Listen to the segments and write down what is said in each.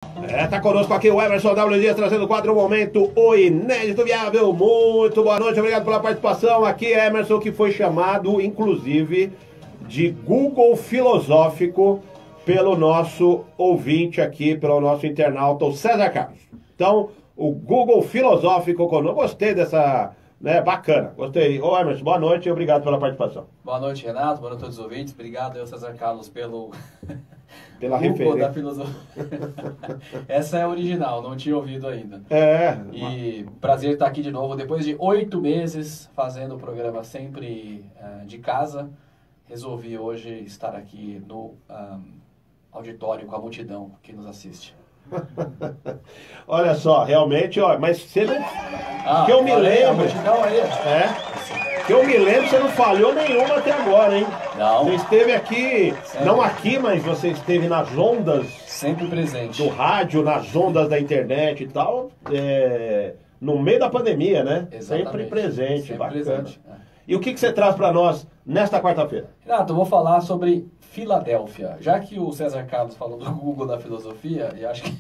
Tá conosco aqui o Emerson W. Dias trazendo o quadro Momento, o Inédito Viável. Muito boa noite, obrigado pela participação. Aqui Emerson, que foi chamado, inclusive, de Google filosófico pelo nosso ouvinte aqui, pelo nosso internauta, o César Carlos. Então, o Google filosófico conosco. Gostei dessa, né, bacana, gostei. Ô Emerson, boa noite e obrigado pela participação. Boa noite, Renato, boa noite a todos os ouvintes. Obrigado, eu, César Carlos, pela referência da filosofia. Essa é a original, não tinha ouvido ainda. E prazer estar aqui de novo, depois de 8 meses fazendo o programa sempre de casa. Resolvi hoje estar aqui no auditório com a multidão que nos assiste. Olha só, realmente, ó, mas você não... que eu me lembro... A multidão aí. Que eu me lembro, você não falhou nenhuma até agora, hein? Não. Você esteve aqui, sempre. Não aqui, mas você esteve nas ondas... Sempre presente. Do rádio, nas ondas da internet e tal, no meio da pandemia, né? Exatamente. Sempre presente, sempre bacana. Presente. E o que você traz para nós nesta quarta-feira? Renato, eu vou falar sobre Filadélfia. Já que o César Carlos falou do Google da filosofia, e acho que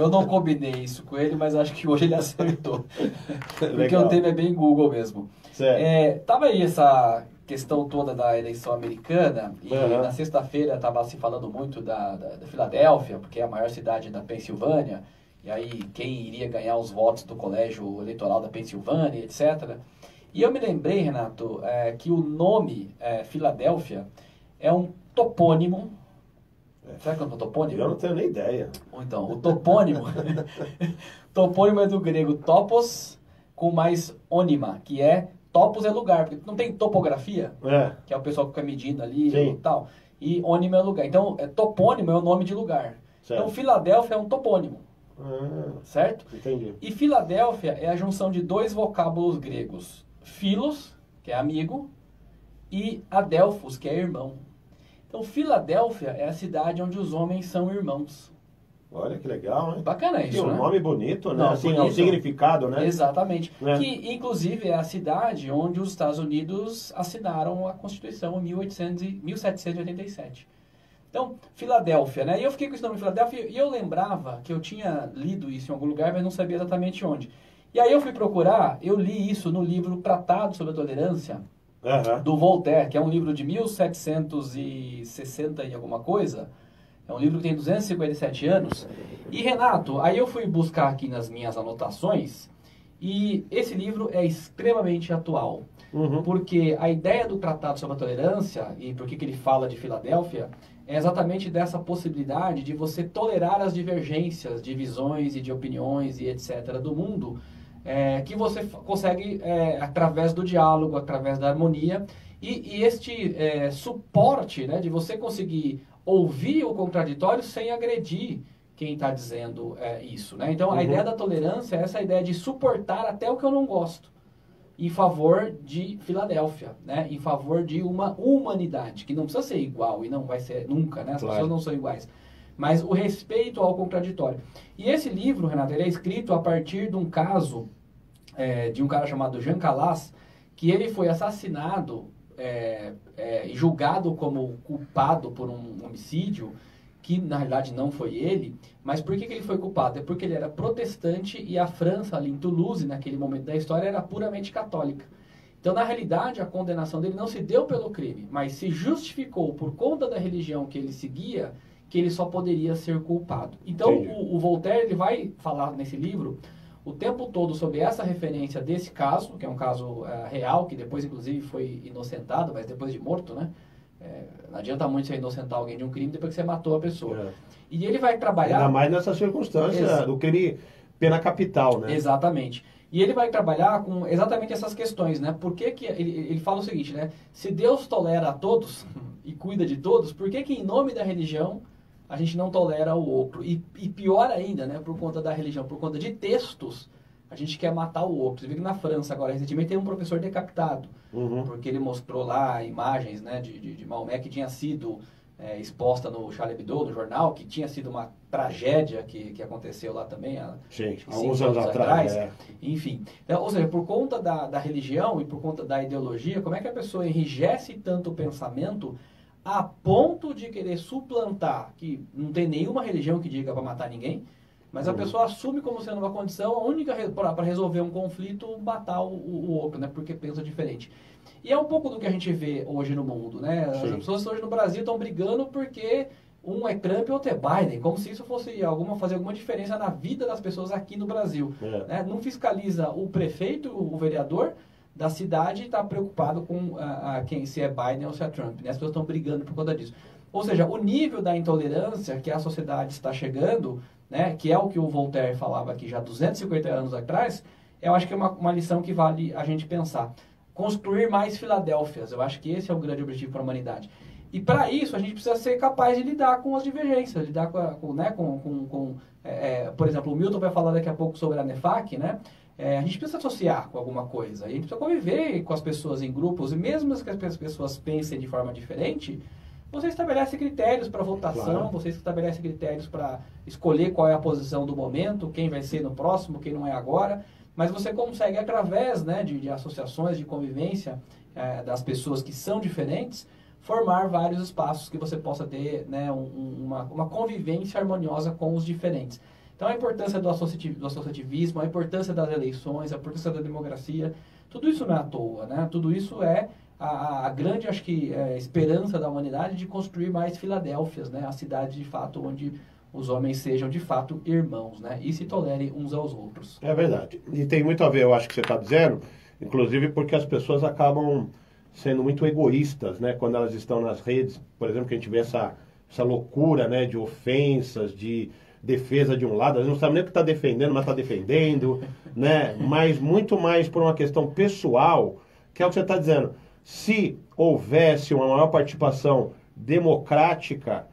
eu não combinei isso com ele, mas acho que hoje ele acertou. Porque o tema é bem Google mesmo. Tava aí essa questão toda da eleição americana, e na sexta-feira estava se falando muito da Filadélfia, porque é a maior cidade da Pensilvânia, e aí quem iria ganhar os votos do colégio eleitoral da Pensilvânia, etc. E eu me lembrei, Renato, que o nome Filadélfia é um topônimo. Será que é um topônimo? Eu não tenho nem ideia. Então, o topônimo... topônimo é do grego topos com mais ônima, que é... Topos é lugar, porque não tem topografia, que é o pessoal que fica medindo ali e tal. E ônimo é lugar. Então, topônimo é o nome de lugar. Certo. Então, Filadélfia é um topônimo. Certo? Entendi. E Filadélfia é a junção de dois vocábulos gregos. Philos, que é amigo, e Adelphos, que é irmão. Então, Filadélfia é a cidade onde os homens são irmãos. Olha que legal, hein? Bacana isso, né? Tem um nome bonito, né? Não, assim, bonito. É um significado, né? Exatamente. Que, inclusive, é a cidade onde os Estados Unidos assinaram a Constituição em 1787. Então, Filadélfia, né? E eu fiquei com esse nome Filadélfia e eu lembrava que eu tinha lido isso em algum lugar, mas não sabia exatamente onde. E aí eu fui procurar, eu li isso no livro Tratado sobre a Tolerância, do Voltaire, que é um livro de 1760 e alguma coisa. É um livro que tem 257 anos. E, Renato, aí eu fui buscar aqui nas minhas anotações, e esse livro é extremamente atual. Porque a ideia do Tratado sobre a Tolerância, e por que ele fala de Filadélfia, é exatamente dessa possibilidade de você tolerar as divergências de visões e de opiniões e etc. do mundo, que você consegue através do diálogo, através da harmonia, e este suporte, né, de você conseguir ouvir o contraditório sem agredir quem está dizendo isso, né? Então, a ideia da tolerância é essa ideia de suportar até o que eu não gosto, em favor de Filadélfia, né? Em favor de uma humanidade, que não precisa ser igual, e não vai ser nunca, né? As pessoas não são iguais. Mas o respeito ao contraditório. E esse livro, Renato, ele é escrito a partir de um caso de um cara chamado Jean Calas, que ele foi assassinado e julgado como culpado por um homicídio, que na realidade não foi ele. Mas por que ele foi culpado? É porque ele era protestante e a França, ali em Toulouse, naquele momento da história, era puramente católica. Então, na realidade, a condenação dele não se deu pelo crime, mas se justificou por conta da religião que ele seguia, que ele só poderia ser culpado. Então, o Voltaire, ele vai falar nesse livro o tempo todo sobre essa referência desse caso, que é um caso real, que depois, inclusive, foi inocentado, mas depois de morto, né? Não adianta muito você inocentar alguém de um crime depois que você matou a pessoa. E ele vai trabalhar... Ainda mais nessa circunstância do crime pena capital, né? Exatamente. E ele vai trabalhar com exatamente essas questões, né? Por que ele fala o seguinte, né? Se Deus tolera a todos e cuida de todos, por que em nome da religião a gente não tolera o outro? E pior ainda, né? Por conta da religião, por conta de textos, a gente quer matar o outro. Você vê que na França agora, recentemente, tem um professor decapitado, porque ele mostrou lá imagens, né, de Maomé que tinha sido exposta no Charlie Hebdo, no jornal, que tinha sido uma tragédia que aconteceu lá também, alguns anos atrás. Enfim, então, ou seja, por conta da religião e por conta da ideologia, como é que a pessoa enrijece tanto o pensamento a ponto de querer suplantar, que não tem nenhuma religião que diga para matar ninguém, mas a pessoa assume como sendo uma condição a única para resolver um conflito, matar o outro, né? Porque pensa diferente. E é um pouco do que a gente vê hoje no mundo, né? As pessoas hoje no Brasil estão brigando porque um é Trump e outro é Biden, como se isso fosse fazer alguma diferença na vida das pessoas aqui no Brasil. Né? Não fiscaliza o prefeito, o vereador da cidade e está preocupado com se é Biden ou se é Trump. Né? As pessoas estão brigando por conta disso. Ou seja, o nível da intolerância que a sociedade está chegando, né, que é o que o Voltaire falava aqui já 250 anos atrás, eu acho que é uma lição que vale a gente pensar. Construir mais Filadélfias, eu acho que esse é o grande objetivo para a humanidade. E para isso a gente precisa ser capaz de lidar com as divergências, lidar por exemplo, o Milton vai falar daqui a pouco sobre a NEFAC, né? A gente precisa associar com alguma coisa, a gente precisa conviver com as pessoas em grupos, e mesmo que as pessoas pensem de forma diferente, você estabelece critérios para votação, você estabelece critérios para escolher qual é a posição do momento, quem vai ser no próximo, quem não é agora, mas você consegue, através, né, de associações de convivência das pessoas que são diferentes, formar vários espaços que você possa ter, né, uma convivência harmoniosa com os diferentes. Então, a importância do associativismo, a importância das eleições, a importância da democracia, tudo isso não é à toa, né? Tudo isso é a grande, acho que, esperança da humanidade de construir mais Filadélfias, né? A cidade, de fato, onde os homens sejam, de fato, irmãos, né? E se tolerem uns aos outros. É verdade. E tem muito a ver, eu acho que você está dizendo, inclusive porque as pessoas acabam sendo muito egoístas, né? Quando elas estão nas redes, por exemplo, que a gente vê essa loucura, né? De ofensas, de defesa de um lado, a gente não sabe nem o que está defendendo, mas está defendendo, né? Mas muito mais por uma questão pessoal, que é o que você está dizendo. Se houvesse uma maior participação democrática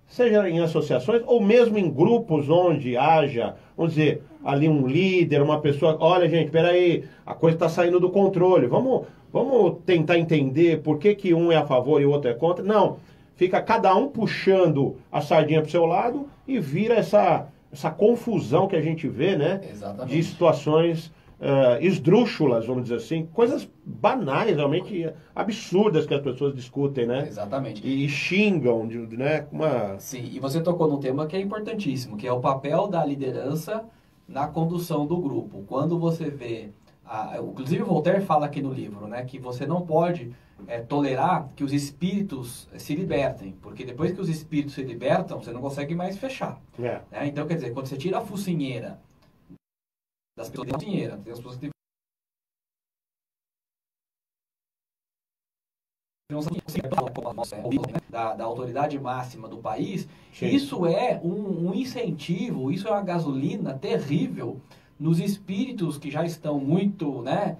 seja em associações ou mesmo em grupos onde haja, vamos dizer, ali um líder, uma pessoa, olha gente, espera aí, a coisa está saindo do controle, vamos tentar entender por que um é a favor e o outro é contra. Não, fica cada um puxando a sardinha para o seu lado e vira essa confusão que a gente vê, né? Exatamente. De situações esdrúxulas, vamos dizer assim, coisas banais, realmente absurdas que as pessoas discutem, né? Exatamente. E xingam, né? Sim, e você tocou num tema que é importantíssimo, que é o papel da liderança na condução do grupo. Quando você vê, inclusive o Voltaire fala aqui no livro, né, que você não pode tolerar que os espíritos se libertem, porque depois que os espíritos se libertam, você não consegue mais fechar. Né? Então, quer dizer, quando você tira a focinheira das pessoas, tem as pessoas que da autoridade máxima do país, isso é um incentivo, isso é uma gasolina terrível nos espíritos que já estão muito, né,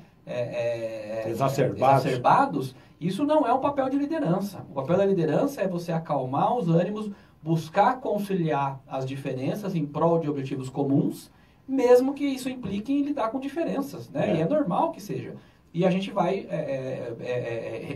exacerbados. Isso não é um papel de liderança. O papel da liderança é você acalmar os ânimos, buscar conciliar as diferenças em prol de objetivos comuns, mesmo que isso implique em lidar com diferenças, né? E é normal que seja. E a gente vai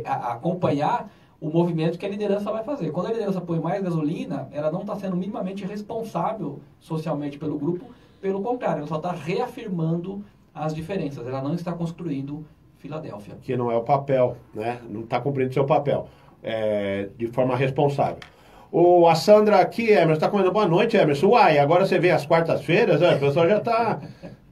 acompanhar o movimento que a liderança vai fazer. Quando a liderança põe mais gasolina, ela não está sendo minimamente responsável socialmente pelo grupo, pelo contrário, ela só está reafirmando as diferenças, ela não está construindo Filadélfia. Que não é o papel, né? Não está cumprindo seu papel de forma responsável. A Sandra aqui, Emerson, está comendo boa noite, Emerson. Uai, agora você vem às quartas-feiras, né? O pessoal já está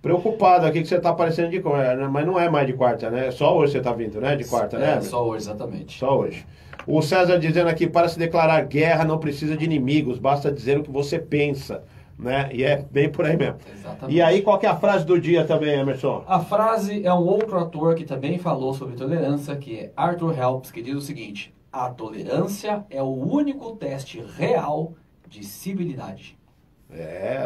preocupado aqui que você está aparecendo de quarta, mas não é mais de quarta, né? Só hoje você está vindo, né? De quarta, né? Emerson? Só hoje, exatamente. Só hoje. O César dizendo aqui, para se declarar guerra não precisa de inimigos, basta dizer o que você pensa, né? E é bem por aí mesmo. Exatamente. E aí, qual que é a frase do dia também, Emerson? A frase é um outro ator que também falou sobre tolerância, que é Arthur Helps, que diz o seguinte: a tolerância é o único teste real de civilidade.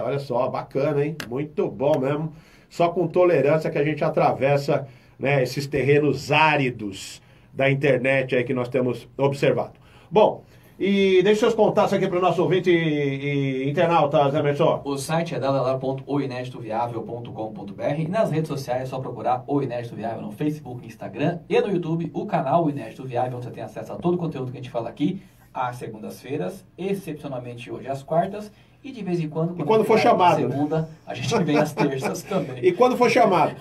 Olha só, bacana, hein? Muito bom mesmo. Só com tolerância que a gente atravessa, né, esses terrenos áridos da internet aí que nós temos observado. Bom, e deixe seus contatos aqui para o nosso ouvinte e internautas, Emerson. O site é www.oineditoviável.com.br e nas redes sociais é só procurar O Inédito Viável no Facebook, Instagram e no YouTube, o canal O Inédito Viável, onde você tem acesso a todo o conteúdo que a gente fala aqui às segundas-feiras, excepcionalmente hoje às quartas, e de vez em quando, quando for chamado, segunda, a gente vem às terças também. E quando for chamado.